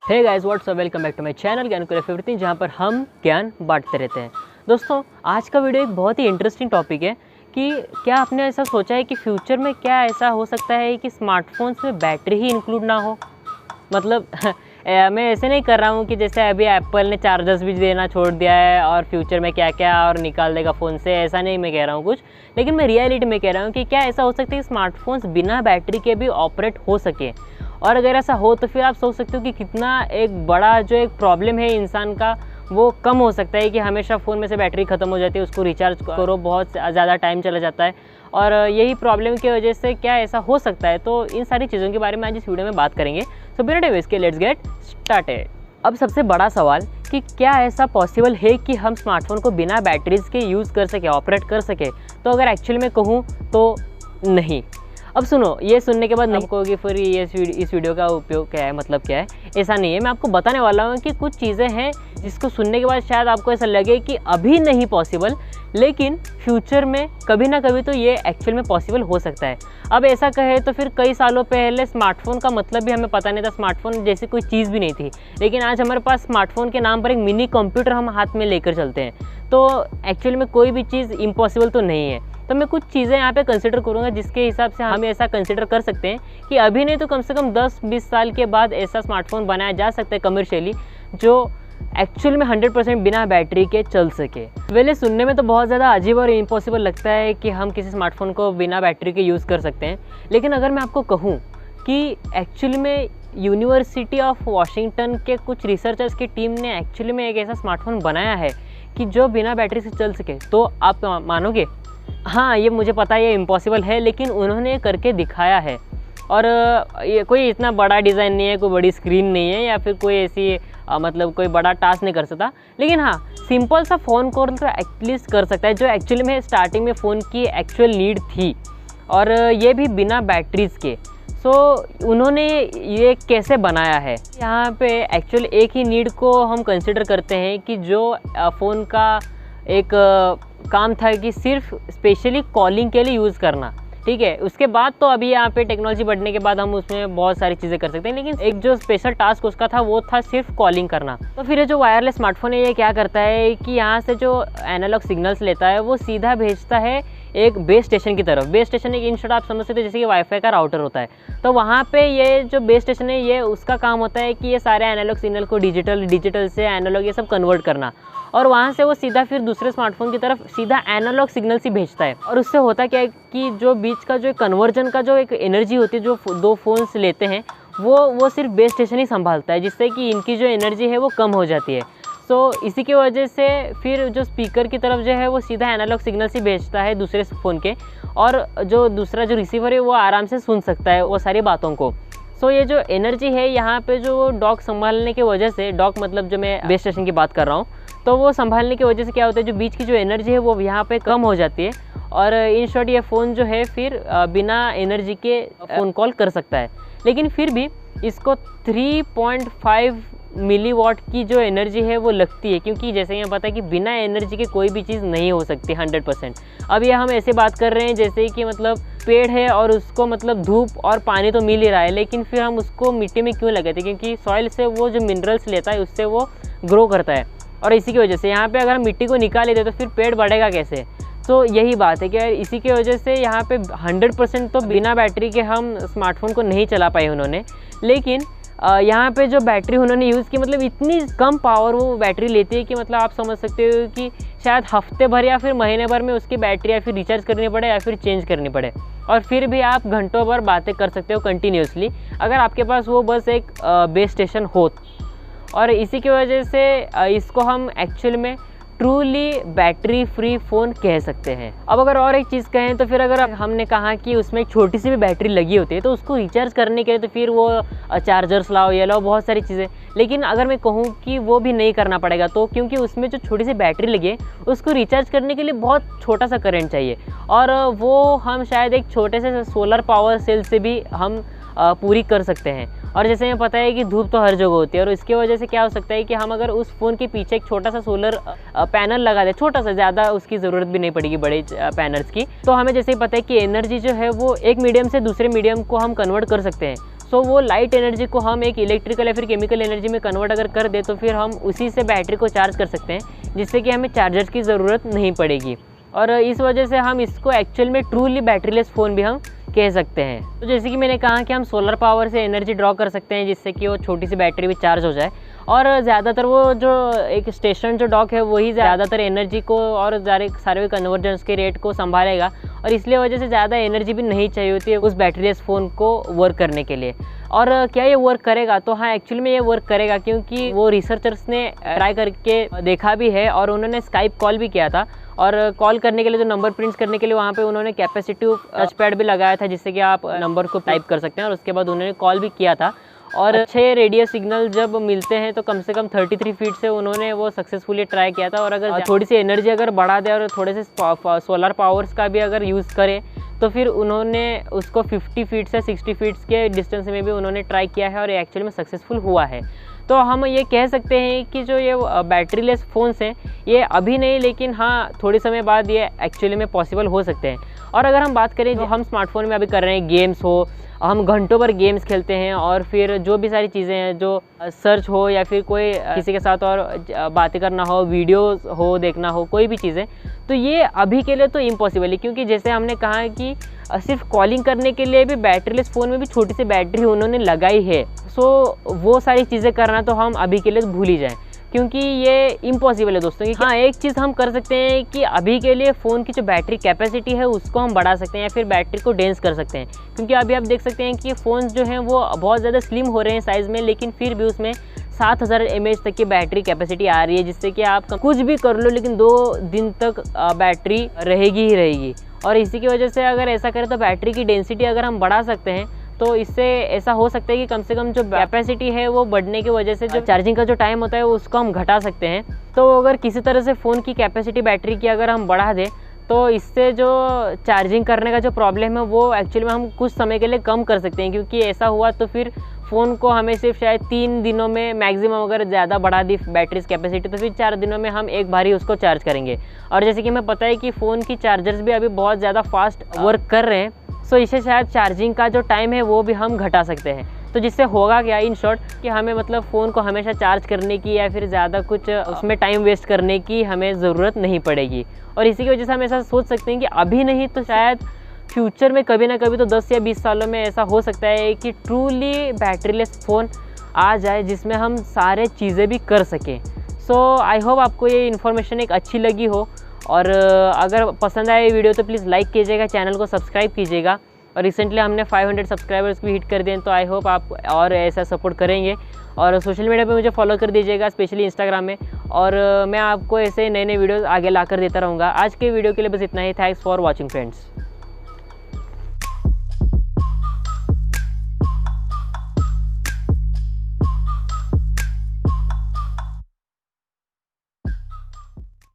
Hey guys what's up, welcome back to my channel ज्ञान को everything, जहाँ पर हम ज्ञान बांटते रहते हैं। दोस्तों, आज का वीडियो एक बहुत ही इंटरेस्टिंग टॉपिक है कि क्या आपने ऐसा सोचा है कि फ्यूचर में क्या ऐसा हो सकता है कि स्मार्टफोन्स में बैटरी ही इंक्लूड ना हो। मतलब मैं ऐसे नहीं कर रहा हूँ कि जैसे अभी एप्पल ने चार्जर्स भी देना छोड़ दिया है और फ्यूचर में क्या क्या और निकाल देगा फ़ोन से, ऐसा नहीं मैं कह रहा हूँ कुछ। लेकिन मैं रियलिटी में कह रहा हूँ कि क्या ऐसा हो सकता है कि स्मार्टफोन्स बिना बैटरी के भी ऑपरेट हो सके। और अगर ऐसा हो तो फिर आप सोच सकते हो कि कितना एक बड़ा जो एक प्रॉब्लम है इंसान का वो कम हो सकता है कि हमेशा फ़ोन में से बैटरी ख़त्म हो जाती है, उसको रिचार्ज करो, बहुत ज़्यादा टाइम चला जाता है। और यही प्रॉब्लम की वजह से क्या ऐसा हो सकता है, तो इन सारी चीज़ों के बारे में आज इस वीडियो में बात करेंगे। सो बिना टाइम वेस्ट के लेट्स गेट स्टार्टेड। अब सबसे बड़ा सवाल कि क्या ऐसा पॉसिबल है कि हम स्मार्टफोन को बिना बैटरीज के यूज़ कर सके, ऑपरेट कर सके। तो अगर एक्चुअली में कहूँ तो नहीं। अब सुनो, ये सुनने के बाद नहीं कहोगे फिर ये इस वीडियो का उपयोग क्या है, मतलब क्या है। ऐसा नहीं है, मैं आपको बताने वाला हूँ कि कुछ चीज़ें हैं जिसको सुनने के बाद शायद आपको ऐसा लगे कि अभी नहीं पॉसिबल, लेकिन फ्यूचर में कभी ना कभी तो ये एक्चुअल में पॉसिबल हो सकता है। अब ऐसा कहे तो फिर कई सालों पहले स्मार्टफोन का मतलब भी हमें पता नहीं था, स्मार्टफोन जैसी कोई चीज़ भी नहीं थी। लेकिन आज हमारे पास स्मार्टफोन के नाम पर एक मिनी कंप्यूटर हम हाथ में लेकर चलते हैं। तो एक्चुअल में कोई भी चीज़ इम्पॉसिबल तो नहीं है। तो मैं कुछ चीज़ें यहाँ पे कंसिडर करूँगा जिसके हिसाब से हम ऐसा कंसिडर कर सकते हैं कि अभी नहीं तो कम से कम 10-20 साल के बाद ऐसा स्मार्टफोन बनाया जा सकता है कमर्शियली, जो एक्चुअल में 100% बिना बैटरी के चल सके। पहले सुनने में तो बहुत ज़्यादा अजीब और इम्पॉसिबल लगता है कि हम किसी स्मार्टफोन को बिना बैटरी के यूज़ कर सकते हैं। लेकिन अगर मैं आपको कहूँ कि एक्चुअल में यूनिवर्सिटी ऑफ वाशिंगटन के कुछ रिसर्चर्स की टीम ने एक्चुअली में एक ऐसा स्मार्टफोन बनाया है कि जो बिना बैटरी से चल सके, तो आप मानोगे? हाँ, ये मुझे पता है ये इम्पॉसिबल है, लेकिन उन्होंने करके दिखाया है। और ये कोई इतना बड़ा डिज़ाइन नहीं है, कोई बड़ी स्क्रीन नहीं है, या फिर कोई ऐसी मतलब कोई बड़ा टास्क नहीं कर सकता। लेकिन हाँ, सिंपल सा फ़ोन कॉल तो एटलीस्ट कर सकता है, जो एक्चुअली में स्टार्टिंग में फ़ोन की एक्चुअल नीड थी, और ये भी बिना बैटरीज़ के। सो उन्होंने ये कैसे बनाया है, यहाँ पे एक्चुअल एक ही नीड को हम कंसिडर करते हैं कि जो फ़ोन का एक काम था कि सिर्फ स्पेशली कॉलिंग के लिए यूज़ करना, ठीक है। उसके बाद तो अभी यहाँ पे टेक्नोलॉजी बढ़ने के बाद हम उसमें बहुत सारी चीज़ें कर सकते हैं, लेकिन एक जो स्पेशल टास्क उसका था वो था सिर्फ कॉलिंग करना। तो फिर ये जो वायरलेस स्मार्टफोन है ये क्या करता है कि यहाँ से जो एनालॉग सिग्नल्स लेता है वो सीधा भेजता है एक बेस स्टेशन की तरफ। बेस स्टेशन एक इन शॉर्ट आप समझ सकते हो जैसे कि वाईफाई का राउटर होता है। तो वहाँ पे ये जो बेस स्टेशन है ये उसका काम होता है कि ये सारे एनालॉग सिग्नल को डिजिटल से एनालॉग ये सब कन्वर्ट करना, और वहाँ से वो सीधा फिर दूसरे स्मार्टफोन की तरफ सीधा एनालॉग सिग्नल ही भेजता है। और उससे होता क्या है कि जो बीच का जो कन्वर्जन का जो एक एनर्जी होती है जो दो फ़ोन्स लेते हैं वो सिर्फ बेस स्टेशन ही संभालता है, जिससे कि इनकी जो एनर्जी है वो कम हो जाती है। सो इसी की वजह से फिर जो स्पीकर की तरफ जो है वो सीधा एनालॉग सिग्नल ही भेजता है दूसरे फ़ोन के, और जो दूसरा जो रिसीवर है वो आराम से सुन सकता है वो सारी बातों को। सो ये जो एनर्जी है यहाँ पे जो डॉक संभालने की वजह से, डॉक मतलब जो मैं बेस स्टेशन की बात कर रहा हूँ, तो वो संभालने की वजह से क्या होता है जो बीच की जो एनर्जी है वो यहाँ पे कम हो जाती है, और इन शॉर्ट ये फ़ोन जो है फिर बिना एनर्जी के फ़ोन कॉल कर सकता है। लेकिन फिर भी इसको 3.5 मिलीवाट की जो एनर्जी है वो लगती है, क्योंकि जैसे ये पता है कि बिना एनर्जी के कोई भी चीज़ नहीं हो सकती 100%। अब ये हम ऐसे बात कर रहे हैं जैसे कि मतलब पेड़ है और उसको मतलब धूप और पानी तो मिल ही रहा है, लेकिन फिर हम उसको मिट्टी में क्यों लगाते हैं? क्योंकि सॉइल से वो जो मिनरल्स लेता है उससे वो ग्रो करता है, और इसी की वजह से यहाँ पे अगर हम मिट्टी को निकाल देते तो फिर पेड़ बढ़ेगा कैसे? तो यही बात है कि इसी की वजह से यहाँ पे 100% तो बिना बैटरी के हम स्मार्टफोन को नहीं चला पाए उन्होंने। लेकिन यहाँ पे जो बैटरी उन्होंने यूज़ की, मतलब इतनी कम पावर वो बैटरी लेती है कि मतलब आप समझ सकते हो कि शायद हफ्ते भर या फिर महीने भर में उसकी बैटरी या फिर रिचार्ज करनी पड़े या फिर चेंज करनी पड़े, और फिर भी आप घंटों भर बातें कर सकते हो कंटिन्यूसली, अगर आपके पास वो बस एक बेस स्टेशन हो। और इसी की वजह से इसको हम एक्चुअल में ट्रूली बैटरी फ्री फ़ोन कह सकते हैं। अब अगर और एक चीज़ कहें तो फिर अगर हमने कहा कि उसमें एक छोटी सी भी बैटरी लगी होती है तो उसको रिचार्ज करने के लिए तो फिर वो चार्जर्स लाओ, ये लाओ, बहुत सारी चीज़ें। लेकिन अगर मैं कहूँ कि वो भी नहीं करना पड़ेगा, तो क्योंकि उसमें जो छोटी सी बैटरी लगी है उसको रिचार्ज करने के लिए बहुत छोटा सा करंट चाहिए, और वो हम शायद एक छोटे से सोलर पावर सेल से भी हम पूरी कर सकते हैं। और जैसे हमें पता है कि धूप तो हर जगह होती है, और इसकी वजह से क्या हो सकता है कि हम अगर उस फ़ोन के पीछे एक छोटा सा सोलर पैनल लगा दें, छोटा सा, ज़्यादा उसकी ज़रूरत भी नहीं पड़ेगी बड़े पैनल्स की, तो हमें जैसे ही पता है कि एनर्जी जो है वो एक मीडियम से दूसरे मीडियम को हम कन्वर्ट कर सकते हैं। सो वो लाइट एनर्जी को हम एक इलेक्ट्रिकल या फिर केमिकल एनर्जी में कन्वर्ट अगर कर दे तो फिर हम उसी से बैटरी को चार्ज कर सकते हैं, जिससे कि हमें चार्जर्स की ज़रूरत नहीं पड़ेगी। और इस वजह से हम इसको एक्चुअल में ट्रूली बैटरीलेस फ़ोन भी हम कह सकते हैं। तो जैसे कि मैंने कहा कि हम सोलर पावर से एनर्जी ड्रॉ कर सकते हैं, जिससे कि वो छोटी सी बैटरी भी चार्ज हो जाए। और ज़्यादातर वो जो एक स्टेशन जो डॉक है वही ज़्यादातर एनर्जी को और सारे कन्वर्जेंस के रेट को संभालेगा, और इसलिए वजह से ज़्यादा एनर्जी भी नहीं चाहिए होती है उस बैटरीलेस फ़ोन को वर्क करने के लिए। और क्या ये वर्क करेगा? तो हाँ, एक्चुअली में ये वर्क करेगा, क्योंकि वो रिसर्चर्स ने ट्राई करके देखा भी है और उन्होंने स्काइप कॉल भी किया था। और कॉल करने के लिए जो नंबर प्रिंट्स करने के लिए वहाँ पे उन्होंने कैपेसिटिव टच पैड भी लगाया था, जिससे कि आप नंबर को टाइप कर सकते हैं। और उसके बाद उन्होंने कॉल भी किया था। और अच्छे रेडियो सिग्नल जब मिलते हैं तो कम से कम 33 फीट से उन्होंने वो सक्सेसफुली ट्राई किया था। और अगर थोड़ी सी एनर्जी अगर बढ़ा दे और थोड़े से सोलर पावर्स का भी अगर यूज़ करें तो फिर उन्होंने उसको 50 फीट से 60 फीट्स के डिस्टेंस में भी उन्होंने ट्राई किया है और एक्चुअली में सक्सेसफुल हुआ है। तो हम ये कह सकते हैं कि जो ये बैटरीलेस फ़ोन्स हैं ये अभी नहीं, लेकिन हाँ थोड़े समय बाद ये एक्चुअली में पॉसिबल हो सकते हैं। और अगर हम बात करें जो हम स्मार्टफोन में अभी कर रहे हैं, गेम्स हो, हम घंटों भर गेम्स खेलते हैं, और फिर जो भी सारी चीज़ें हैं, जो सर्च हो या फिर कोई किसी के साथ और बातें करना हो, वीडियोस हो देखना हो, कोई भी चीज़ें, तो ये अभी के लिए तो इम्पॉसिबल है। क्योंकि जैसे हमने कहा कि सिर्फ कॉलिंग करने के लिए भी बैटरीलेस फ़ोन में भी छोटी सी बैटरी उन्होंने लगाई है। सो वो सारी चीज़ें करना तो हम अभी के लिए भूल ही जाएँ, क्योंकि ये इम्पॉसिबल है दोस्तों। कि हाँ, एक चीज़ हम कर सकते हैं कि अभी के लिए फ़ोन की जो बैटरी कैपेसिटी है उसको हम बढ़ा सकते हैं या फिर बैटरी को डेंस कर सकते हैं। क्योंकि अभी आप देख सकते हैं कि फ़ोन जो हैं वो बहुत ज़्यादा स्लिम हो रहे हैं साइज़ में, लेकिन फिर भी उसमें 7000 mAh तक की बैटरी कैपेसिटी आ रही है, जिससे कि आप कुछ भी कर लो लेकिन 2 दिन तक बैटरी रहेगी ही रहेगी। और इसी की वजह से अगर ऐसा करें तो बैटरी की डेंसिटी अगर हम बढ़ा सकते हैं तो इससे ऐसा हो सकता है कि कम से कम जो कैपेसिटी है वो बढ़ने की वजह से जो चार्जिंग का जो टाइम होता है उसको हम घटा सकते हैं। तो अगर किसी तरह से फ़ोन की कैपेसिटी बैटरी की अगर हम बढ़ा दें तो इससे जो चार्जिंग करने का जो प्रॉब्लम है वो एक्चुअली में हम कुछ समय के लिए कम कर सकते हैं। क्योंकि ऐसा हुआ तो फिर फ़ोन को हमें सिर्फ शायद 3 दिनों में मैक्सिमम अगर ज़्यादा बढ़ा दी बैटरीज कैपेसिटी तो फिर 4 दिनों में हम एक बार ही उसको चार्ज करेंगे। और जैसे कि हमें पता है कि फ़ोन की चार्जर्स भी अभी बहुत ज़्यादा फास्ट वर्क कर रहे हैं, सो इससे शायद चार्जिंग का जो टाइम है वो भी हम घटा सकते हैं। तो जिससे होगा क्या, इन शॉर्ट, कि हमें मतलब फ़ोन को हमेशा चार्ज करने की या फिर ज़्यादा कुछ उसमें टाइम वेस्ट करने की हमें ज़रूरत नहीं पड़ेगी। और इसी की वजह से हम ऐसा सोच सकते हैं कि अभी नहीं तो शायद फ्यूचर में कभी ना कभी तो 10 या 20 सालों में ऐसा हो सकता है कि ट्रूली बैटरीलेस फ़ोन आ जाए जिसमें हम सारे चीज़ें भी कर सकें। सो आई होप आपको ये इन्फॉर्मेशन एक अच्छी लगी हो, और अगर पसंद आए वीडियो तो प्लीज़ लाइक कीजिएगा, चैनल को सब्सक्राइब कीजिएगा। और रिसेंटली हमने 500 सब्सक्राइबर्स भी हिट कर दिए, तो आई होप आप और ऐसा सपोर्ट करेंगे। और सोशल मीडिया पे मुझे फॉलो कर दीजिएगा, स्पेशली इंस्टाग्राम में, और मैं आपको ऐसे नए नए वीडियोस आगे ला कर देता रहूँगा। आज के वीडियो के लिए बस इतना ही। Thanks for watching friends.